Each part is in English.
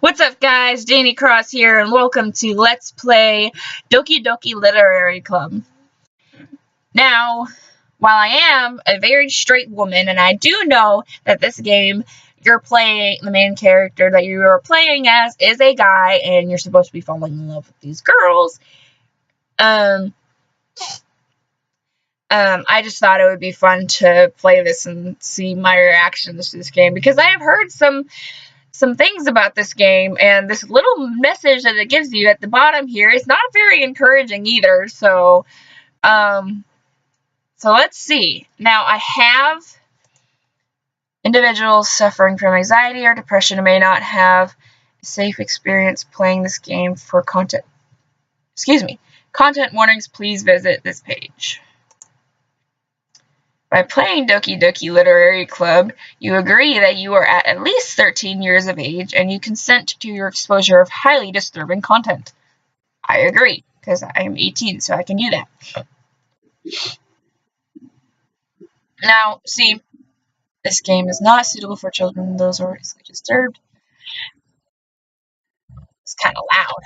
What's up, guys? Janie Cross here, and welcome to Let's Play Doki Doki Literary Club. Now, while I am a very straight woman, and I do know that this game, you're playing, the main character that you are playing as is a guy, and you're supposed to be falling in love with these girls, I just thought it would be fun to play this and see my reactions to this game, because I have heard some things about this game, and this little message that it gives you at the bottom here is not very encouraging either. So let's see. Now, I have individuals suffering from anxiety or depression may not have a safe experience playing this game. For content warnings, please visit this page. By playing Doki Doki Literary Club, you agree that you are at least 13 years of age and you consent to your exposure of highly disturbing content. I agree, because I am 18, so I can do that. Now, see, this game is not suitable for children and those who are easily disturbed. It's kind of loud.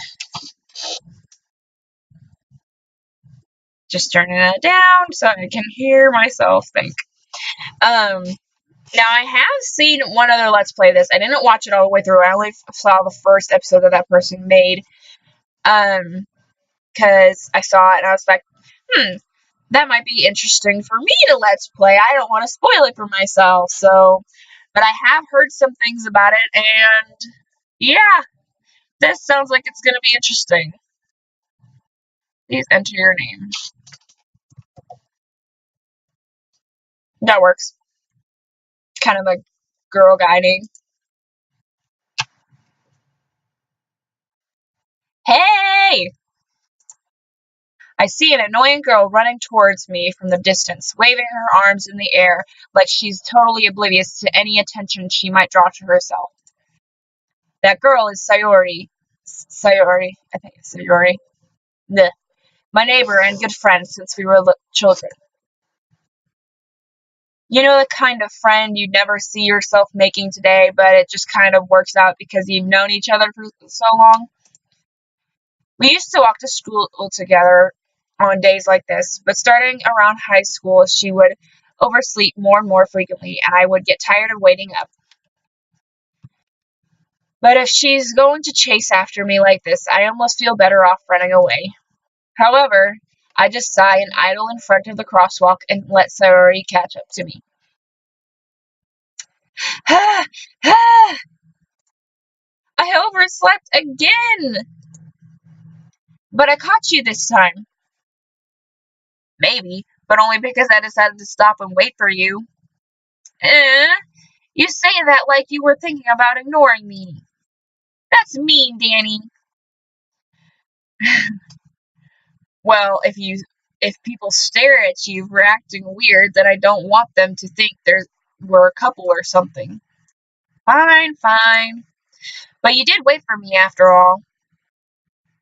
Just turning it down so I can hear myself think. Now, I have seen one other Let's Play this. I didn't watch it all the way through. I only saw the first episode that person made. Because I saw it and I was like, that might be interesting for me to Let's Play. I don't want to spoil it for myself, so. But I have heard some things about it, and yeah, this sounds like it's going to be interesting. Please enter your name. That works. Kind of a girl guy name. Hey! I see an annoying girl running towards me from the distance, waving her arms in the air like she's totally oblivious to any attention she might draw to herself. That girl is Sayori. I think it's Sayori. My neighbor and good friend since we were children. You know, the kind of friend you'd never see yourself making today, but it just kind of works out because you've known each other for so long. We used to walk to school together on days like this, but starting around high school, she would oversleep more and more frequently, and I would get tired of waiting up. But if she's going to chase after me like this, I almost feel better off running away. However, I just sigh and idle in front of the crosswalk and let Sayori catch up to me. I overslept again! But I caught you this time. Maybe, but only because I decided to stop and wait for you. You say that like you were thinking about ignoring me. That's mean, Danny. Well, if people stare at you for acting weird, then I don't want them to think we're a couple or something. Fine. But you did wait for me after all.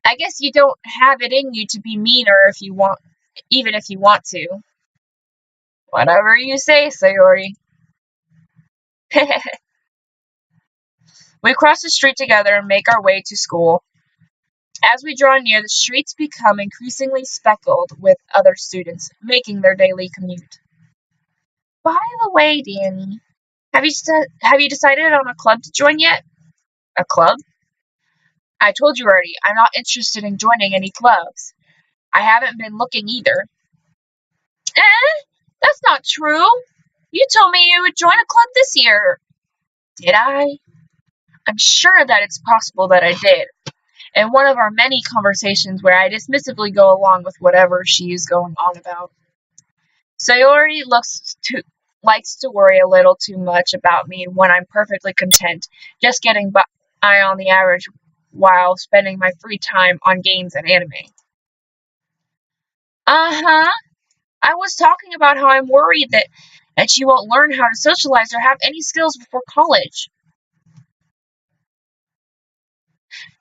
I guess you don't have it in you to be meaner even if you want to. Whatever you say, Sayori. We cross the street together and make our way to school. As we draw near, the streets become increasingly speckled with other students, making their daily commute. By the way, Danny, have you decided on a club to join yet? A club? I told you already, I'm not interested in joining any clubs. I haven't been looking either. That's not true. You told me you would join a club this year. Did I? I'm sure that it's possible that I did. In one of our many conversations where I dismissively go along with whatever she is going on about. Sayori likes to worry a little too much about me when I'm perfectly content, just getting by on the average while spending my free time on games and anime. Uh-huh. I was talking about how I'm worried that she won't learn how to socialize or have any skills before college.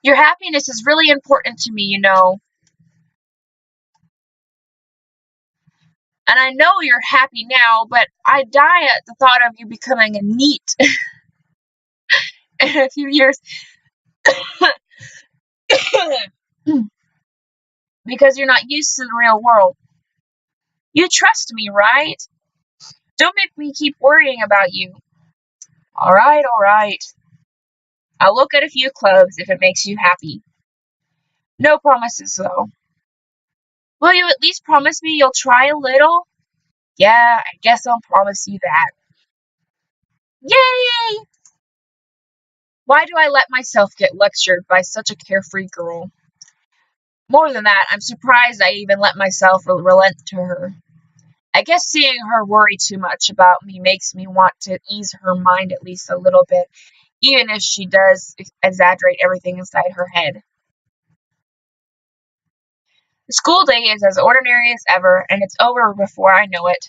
Your happiness is really important to me, you know. And I know you're happy now, but I die at the thought of you becoming a NEET in a few years. Because you're not used to the real world. You trust me, right? Don't make me keep worrying about you. Alright, alright. I'll look at a few clubs if it makes you happy. No promises, though. Will you at least promise me you'll try a little? Yeah, I guess I'll promise you that. Yay! Why do I let myself get lectured by such a carefree girl? More than that, I'm surprised I even let myself relent to her. I guess seeing her worry too much about me makes me want to ease her mind at least a little bit, even if she does exaggerate everything inside her head. The school day is as ordinary as ever, and it's over before I know it.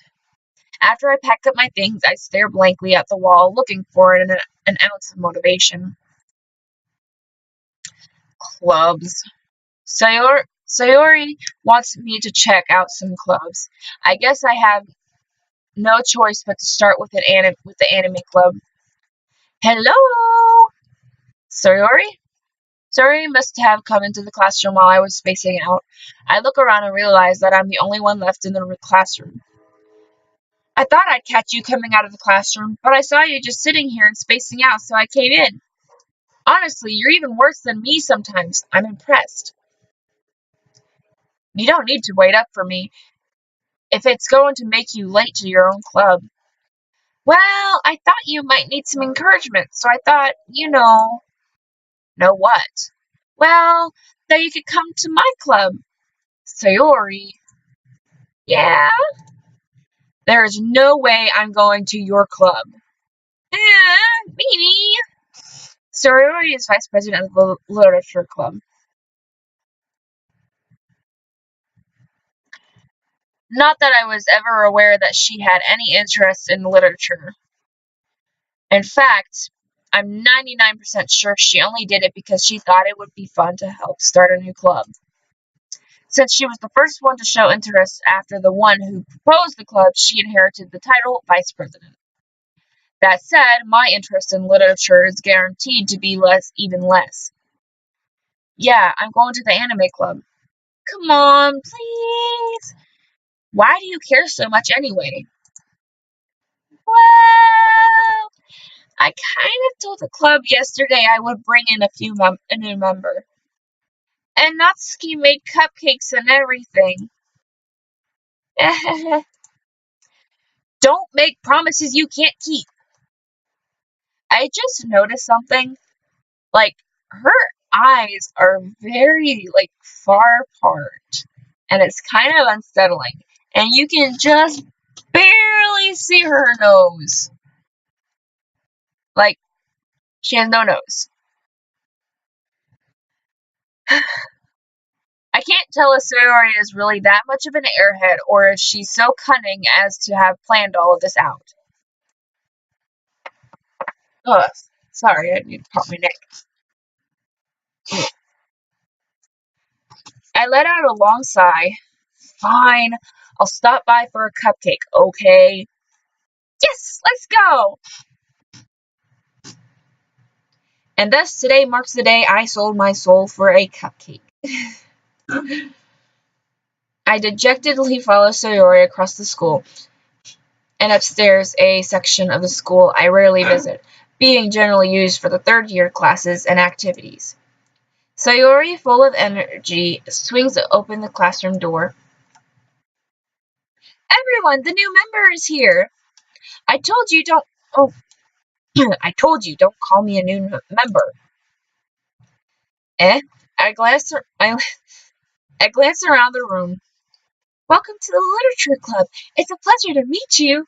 After I pack up my things, I stare blankly at the wall, looking for an ounce of motivation. Clubs. Sayori wants me to check out some clubs. I guess I have no choice but to start with the anime club. Hello, Sayori. Sayori must have come into the classroom while I was spacing out. I look around and realize that I'm the only one left in the classroom. I thought I'd catch you coming out of the classroom, but I saw you just sitting here and spacing out, so I came in. Honestly, you're even worse than me sometimes. I'm impressed. You don't need to wait up for me if it's going to make you late to your own club. Well, I thought you might need some encouragement, so I thought, know what? Well, that you could come to my club. Sayori. Yeah? There is no way I'm going to your club. Beanie. Sayori is vice president of the literature club. Not that I was ever aware that she had any interest in literature. In fact, I'm 99% sure she only did it because she thought it would be fun to help start a new club. Since she was the first one to show interest after the one who proposed the club, she inherited the title vice president. That said, my interest in literature is guaranteed to be even less. Yeah, I'm going to the anime club. Come on, please. Why do you care so much anyway? Well, I kind of told the club yesterday I would bring in a new member. And Natsuki made cupcakes and everything. Don't make promises you can't keep. I just noticed something. Like, her eyes are very, far apart. And it's kind of unsettling. And you can just barely see her nose. Like, she has no nose. I can't tell if Sayori is really that much of an airhead or if she's so cunning as to have planned all of this out. Ugh, sorry, I need to pop my neck. I let out a long sigh. Fine, I'll stop by for a cupcake, okay? Yes, let's go! And thus today marks the day I sold my soul for a cupcake. I dejectedly follow Sayori across the school and upstairs, a section of the school I rarely visit, being generally used for the third-year classes and activities. Sayori, full of energy, swings open the classroom door. Everyone, the new member is here. I told you don't. Oh, I told you don't call me a new member. I glance. I glance around the room. Welcome to the literature club. It's a pleasure to meet you.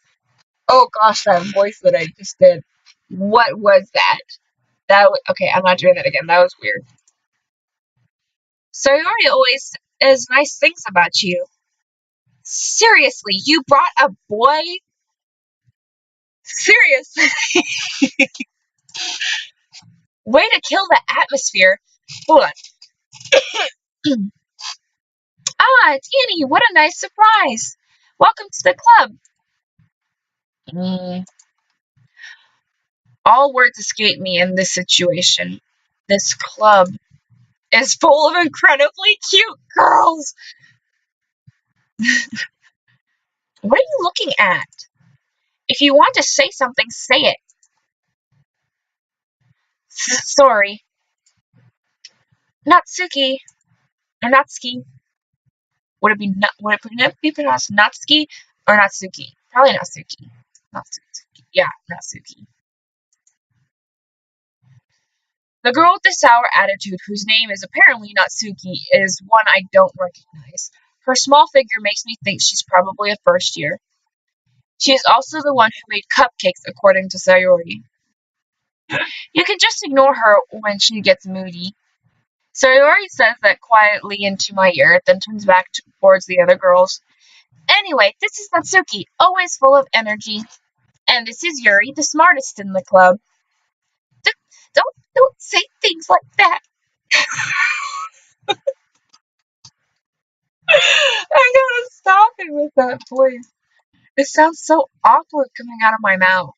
Oh gosh, that voice that I just did. What was that? Okay, I'm not doing that again. That was weird. Sayori always says nice things about you. Seriously, you brought a boy? Seriously. Way to kill the atmosphere. Hold on. Danny, what a nice surprise. Welcome to the club. All words escape me in this situation. This club is full of incredibly cute girls. What are you looking at? If you want to say something, say it. Sorry. Natsuki. Or Natsuki. Would it be pronounced Natsuki or Natsuki? Probably Natsuki. Natsuki. Yeah, Natsuki. The girl with the sour attitude, whose name is apparently Natsuki, is one I don't recognize. Her small figure makes me think she's probably a first year. She is also the one who made cupcakes, according to Sayori. You can just ignore her when she gets moody. Sayori says that quietly into my ear, then turns back towards the other girls. Anyway, this is Natsuki, always full of energy. And this is Yuri, the smartest in the club. Don't say things like that. I gotta stop it with that voice. It sounds so awkward coming out of my mouth.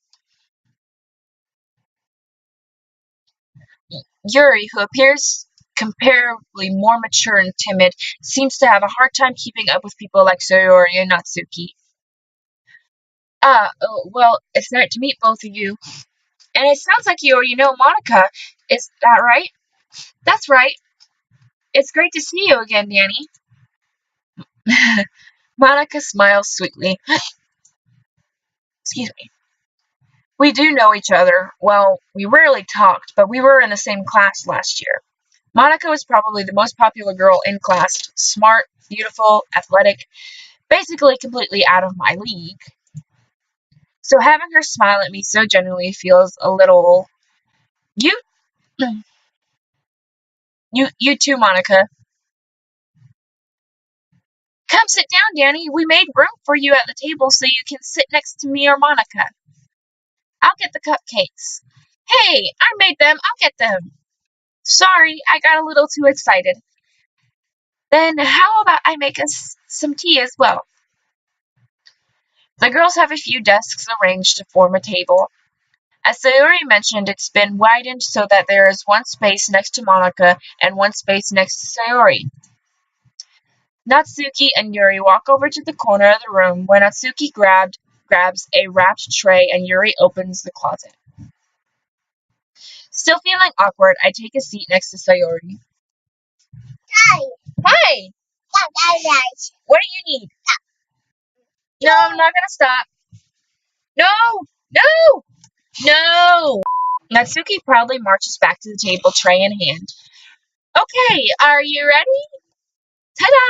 Yuri, who appears comparably more mature and timid, seems to have a hard time keeping up with people like Sayori and Natsuki. Well, it's nice to meet both of you. And it sounds like you already know Monica. Is that right? That's right. It's great to see you again, Danny. Monica smiles sweetly. Excuse me. We do know each other. Well, we rarely talked, but we were in the same class last year. Monica was probably the most popular girl in class. Smart, beautiful, athletic, basically completely out of my league. So having her smile at me so genuinely feels a little... You... You too, Monica. Come sit down, Danny. We made room for you at the table so you can sit next to me or Monica. I'll get the cupcakes. Hey, I made them. I'll get them. Sorry, I got a little too excited. Then how about I make us some tea as well? The girls have a few desks arranged to form a table. As Sayori mentioned, it's been widened so that there is one space next to Monica and one space next to Sayori. Natsuki and Yuri walk over to the corner of the room where Natsuki grabs a wrapped tray and Yuri opens the closet. Still feeling awkward, I take a seat next to Sayori. Hi. Hi. What do you need? No, I'm not gonna stop. No! No! No! Natsuki proudly marches back to the table, tray in hand. Okay, are you ready? Ta-da!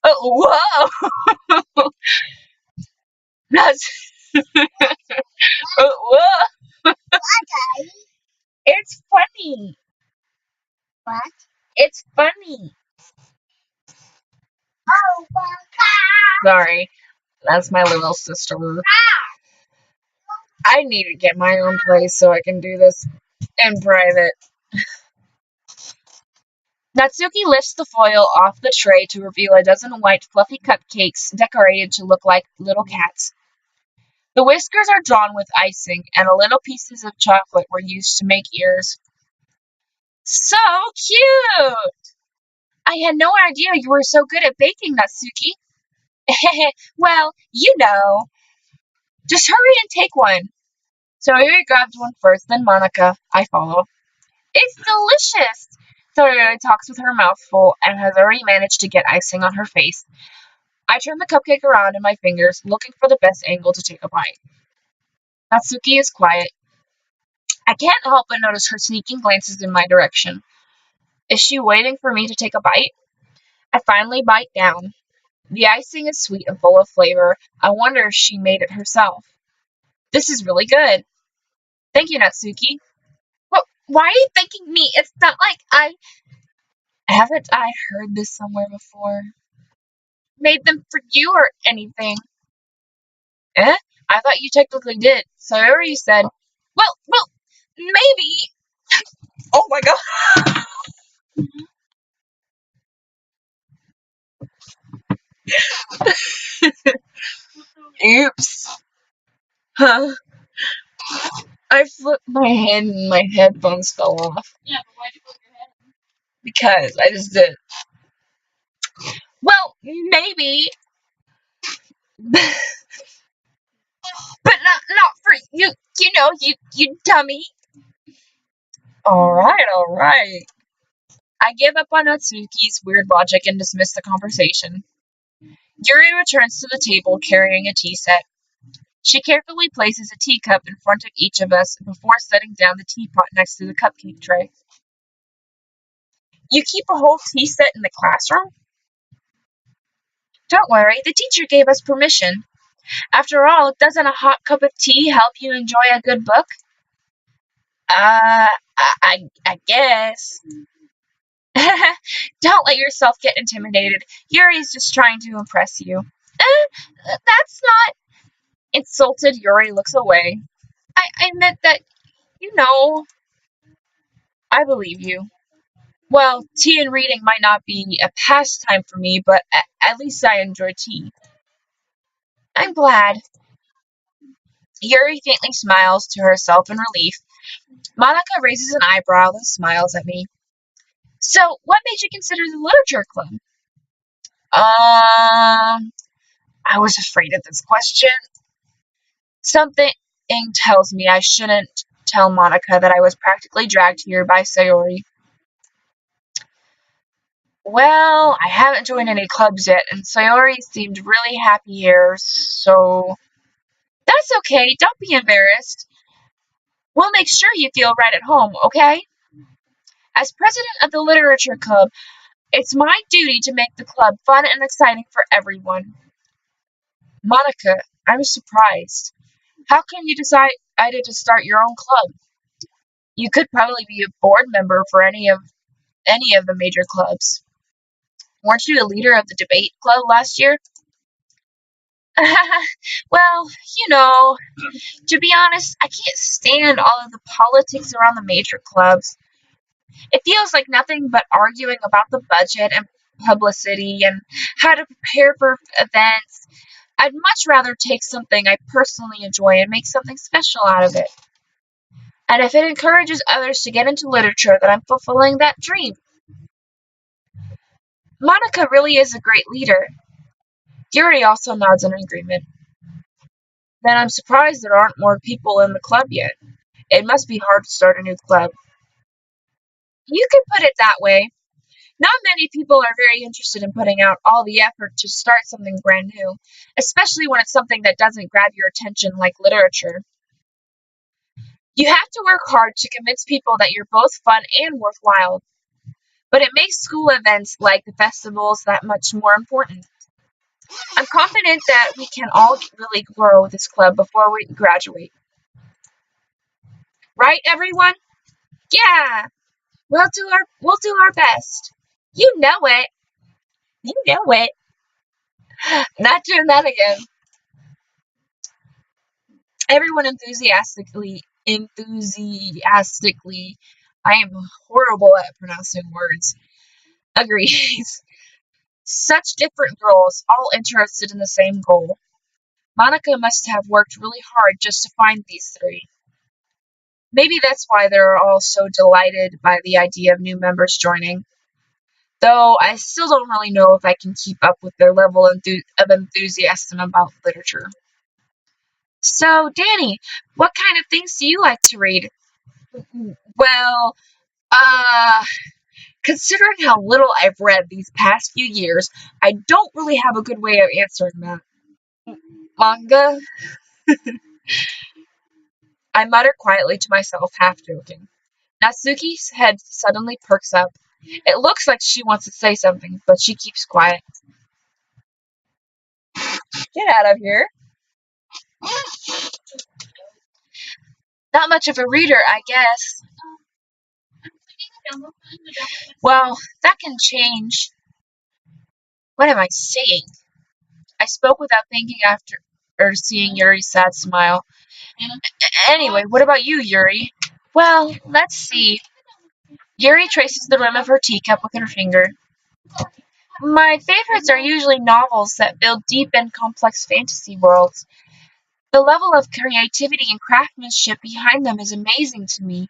Whoa! That's... Whoa! It's funny. What? It's funny. Sorry, that's my little sister. I need to get my own place so I can do this in private. Natsuki lifts the foil off the tray to reveal a dozen white, fluffy cupcakes decorated to look like little cats. The whiskers are drawn with icing, and little pieces of chocolate were used to make ears. So cute! I had no idea you were so good at baking, Natsuki. Well, you know. Just hurry and take one. Sayori grabs one first, then Monica. I follow. It's delicious! Sayori talks with her mouth full and has already managed to get icing on her face. I turn the cupcake around in my fingers, looking for the best angle to take a bite. Natsuki is quiet. I can't help but notice her sneaking glances in my direction. Is she waiting for me to take a bite? I finally bite down. The icing is sweet and full of flavor. I wonder if she made it herself. This is really good. Thank you, Natsuki. Well, why are you thanking me? It's not like Haven't I heard this somewhere before? Made them for you or anything. Eh? I thought you technically did. Sayori said, well, maybe. Oh my god. Oops. Huh? I flipped my hand and my headphones fell off. Yeah, but why'd you flip your head? Because I just did. Well, maybe, but not for you. You know, you dummy. All right, all right. I give up on Natsuki's weird logic and dismiss the conversation. Yuri returns to the table carrying a tea set. She carefully places a teacup in front of each of us before setting down the teapot next to the cupcake tray. You keep a whole tea set in the classroom? Don't worry, the teacher gave us permission. After all, doesn't a hot cup of tea help you enjoy a good book? I guess. Don't let yourself get intimidated. Yuri's just trying to impress you. That's not. Insulted, Yuri looks away. I meant that, you know, I believe you. Well, tea and reading might not be a pastime for me, but at least I enjoy tea. I'm glad. Yuri faintly smiles to herself in relief. Monica raises an eyebrow and smiles at me. So, what made you consider the literature club? I was afraid of this question. Something tells me I shouldn't tell Monica that I was practically dragged here by Sayori. Well, I haven't joined any clubs yet, and Sayori seemed really happy here, so that's okay. Don't be embarrassed. We'll make sure you feel right at home, okay? As president of the literature club, it's my duty to make the club fun and exciting for everyone. Monica, I'm surprised. How come you decided to start your own club? You could probably be a board member for any of the major clubs. Weren't you a leader of the debate club last year? Well, you know, to be honest, I can't stand all of the politics around the major clubs. It feels like nothing but arguing about the budget and publicity and how to prepare for events. I'd much rather take something I personally enjoy and make something special out of it. And if it encourages others to get into literature, then I'm fulfilling that dream. Monica really is a great leader. Yuri also nods in agreement. Then I'm surprised there aren't more people in the club yet. It must be hard to start a new club. You could put it that way. Not many people are very interested in putting out all the effort to start something brand new, especially when it's something that doesn't grab your attention like literature. You have to work hard to convince people that you're both fun and worthwhile, but it makes school events like the festivals that much more important. I'm confident that we can all really grow this club before we graduate. Right, everyone? Yeah, we'll do our best. You know it. You know it. Not doing that again. Everyone enthusiastically, I am horrible at pronouncing words, agrees. Such different girls, all interested in the same goal. Monica must have worked really hard just to find these three. Maybe that's why they're all so delighted by the idea of new members joining. Though I still don't really know if I can keep up with their level of enthusiasm about literature. So, Danny, what kind of things do you like to read? Well, uh, considering how little I've read these past few years, I don't really have a good way of answering that. Manga? I mutter quietly to myself, half joking. Natsuki's head suddenly perks up. It looks like she wants to say something, but she keeps quiet. Get out of here. Not much of a reader, I guess. Well, that can change. What am I saying? I spoke without thinking after seeing Yuri's sad smile. Anyway, what about you, Yuri? Well, let's see. Yuri traces the rim of her teacup with her finger. My favorites are usually novels that build deep and complex fantasy worlds. The level of creativity and craftsmanship behind them is amazing to me.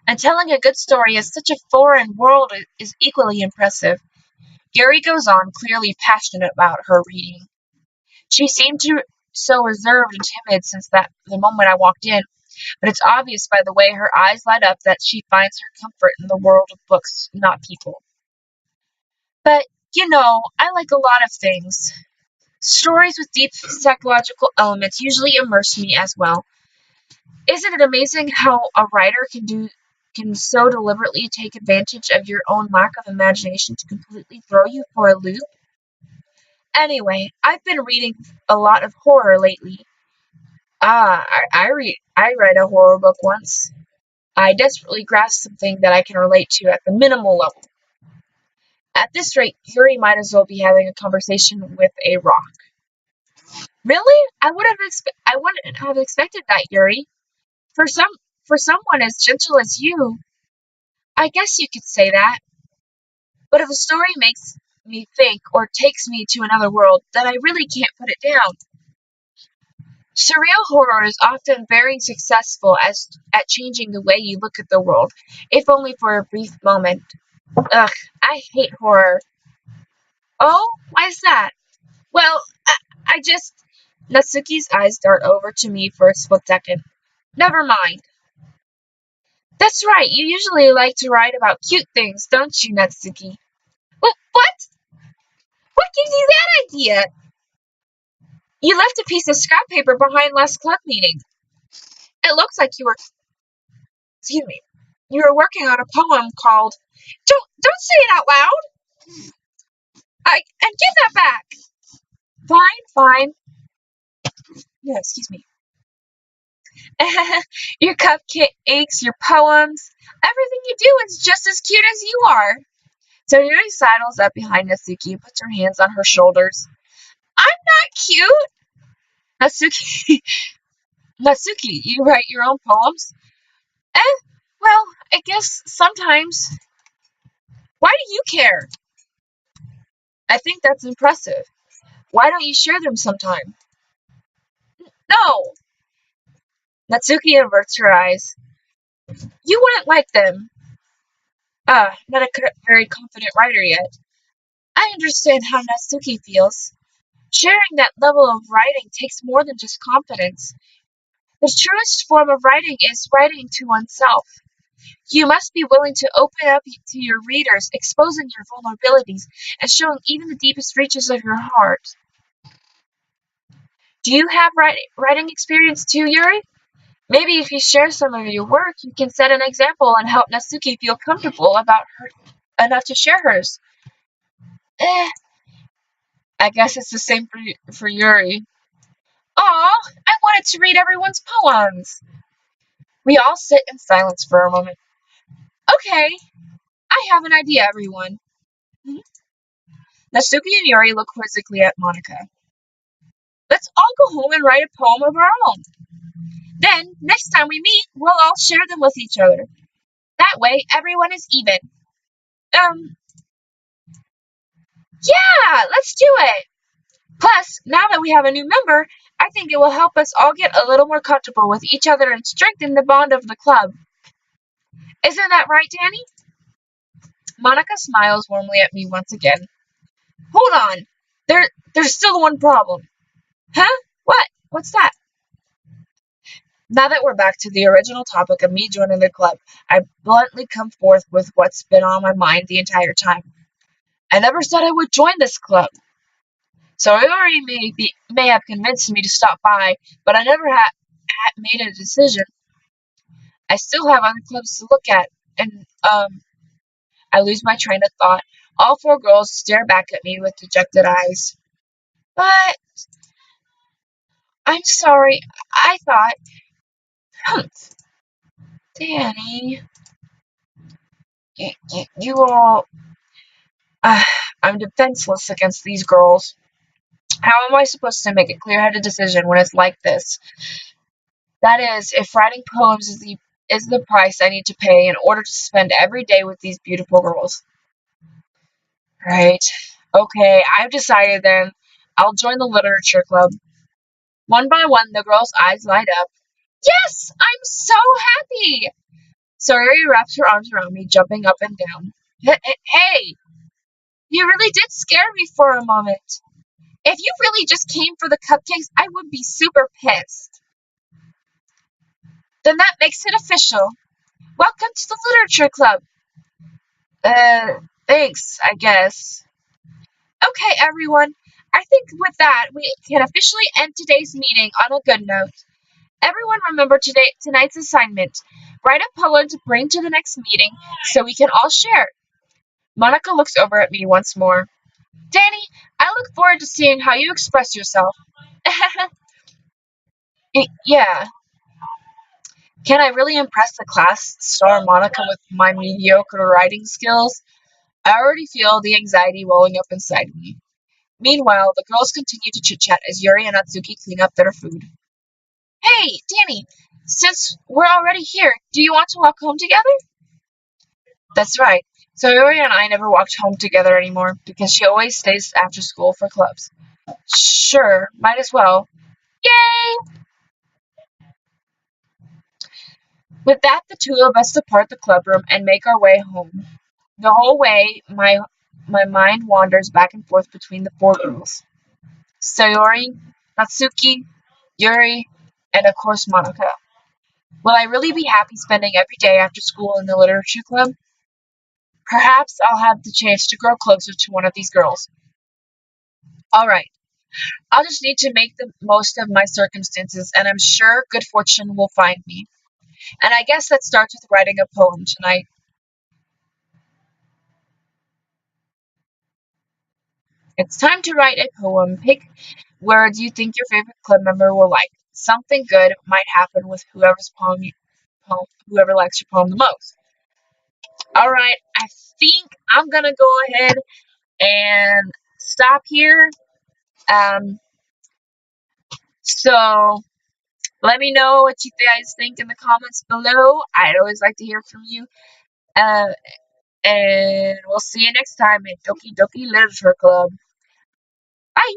And telling a good story in such a foreign world is equally impressive. Yuri goes on, clearly passionate about her reading. She seemed so reserved and timid since the moment I walked in, but it's obvious by the way her eyes light up that she finds her comfort in the world of books, not people. But, I like a lot of things. Stories with deep psychological elements usually immerse me as well. Isn't it amazing how a writer can so deliberately take advantage of your own lack of imagination to completely throw you for a loop? Anyway, I've been reading a lot of horror lately. I read a horror book once. I desperately grasped something that I can relate to at the minimal level. At this rate, Yuri might as well be having a conversation with a rock. Really? I wouldn't have expected that, Yuri. For some for someone as gentle as you, I guess you could say that. But if a story makes me think or takes me to another world, then I really can't put it down. Surreal horror is often very successful at changing the way you look at the world, if only for a brief moment. Ugh, I hate horror. Oh, why is that? Well, I just. Natsuki's eyes dart over to me for a split second. Never mind. That's right, you usually like to write about cute things, don't you, Natsuki? What? What gives you that idea? You left a piece of scrap paper behind last club meeting. It looks like excuse me, you were working on a poem called. Don't say it out loud. And give that back. Fine, fine. Yeah, excuse me. Your cupcakes, your poems, everything you do is just as cute as you are. So Yuri sidles up behind Natsuki and puts her hands on her shoulders. I'm not cute. Natsuki, Natsuki, you write your own poems? Eh, well, I guess sometimes. Why do you care? I think that's impressive. Why don't you share them sometime? No! Natsuki averts her eyes. You wouldn't like them. Not a very confident writer yet. I understand how Natsuki feels. Sharing that level of writing takes more than just confidence. The truest form of writing is writing to oneself. You must be willing to open up to your readers, exposing your vulnerabilities, and showing even the deepest reaches of your heart. Do you have writing experience too, Yuri? Maybe if you share some of your work, you can set an example and help Natsuki feel comfortable about her enough to share hers. Eh, I guess it's the same for Yuri. Aw, I wanted to read everyone's poems. We all sit in silence for a moment. Okay, I have an idea, everyone. Mhm. Natsuki and Yuri look quizzically at Monica. Let's all go home and write a poem of our own. Then, next time we meet, we'll all share them with each other. That way, everyone is even. Um, yeah, let's do it. Plus, now that we have a new member, I think it will help us all get a little more comfortable with each other and strengthen the bond of the club. Isn't that right, Danny? Monica smiles warmly at me once again. Hold on. There's still one problem. Huh? What? What's that? Now that we're back to the original topic of me joining the club, I bluntly come forth with what's been on my mind the entire time. I never said I would join this club. So Iori may have convinced me to stop by, but I never had made a decision. I still have other clubs to look at, and I lose my train of thought. All four girls stare back at me with dejected eyes. But I'm sorry. I thought, humph, Danny, you all. Uh, I'm defenseless against these girls. How am I supposed to make a clear-headed decision when it's like this? That is, if writing poems is the price I need to pay in order to spend every day with these beautiful girls. Right. Okay, I've decided then. I'll join the literature club. One by one, the girl's eyes light up. Yes, I'm so happy! Sayori wraps her arms around me, jumping up and down. Hey, you really did scare me for a moment. If you really just came for the cupcakes, I would be super pissed. Then that makes it official. Welcome to the Literature Club. Uh, Thanks, I guess. Okay, everyone. I think with that, we can officially end today's meeting on a good note. Everyone remember tonight's assignment. Write a poem to bring to the next meeting so we can all share. Monica looks over at me once more. Danny, I look forward to seeing how you express yourself. Yeah. Can I really impress the class star Monica with my mediocre writing skills? I already feel the anxiety welling up inside me. Meanwhile, the girls continue to chit-chat as Yuri and Natsuki clean up their food. Hey, Danny, since we're already here, do you want to walk home together? That's right. So Yuri and I never walked home together anymore because she always stays after school for clubs. Sure, might as well. Yay! With that, the two of us depart the clubroom and make our way home. The whole way, my mind wanders back and forth between the four girls. Sayori, Natsuki, Yuri, and of course Monica. Will I really be happy spending every day after school in the literature club? Perhaps I'll have the chance to grow closer to one of these girls. Alright, I'll just need to make the most of my circumstances, and I'm sure good fortune will find me. And I guess that starts with writing a poem tonight. It's time to write a poem. Pick words you think your favorite club member will like. Something good might happen with whoever likes your poem the most. Alright, I think I'm gonna go ahead and stop here. Um, so let me know what you guys think in the comments below. I'd always like to hear from you. Uh, and we'll see you next time at Doki Doki Literature Club. Bye!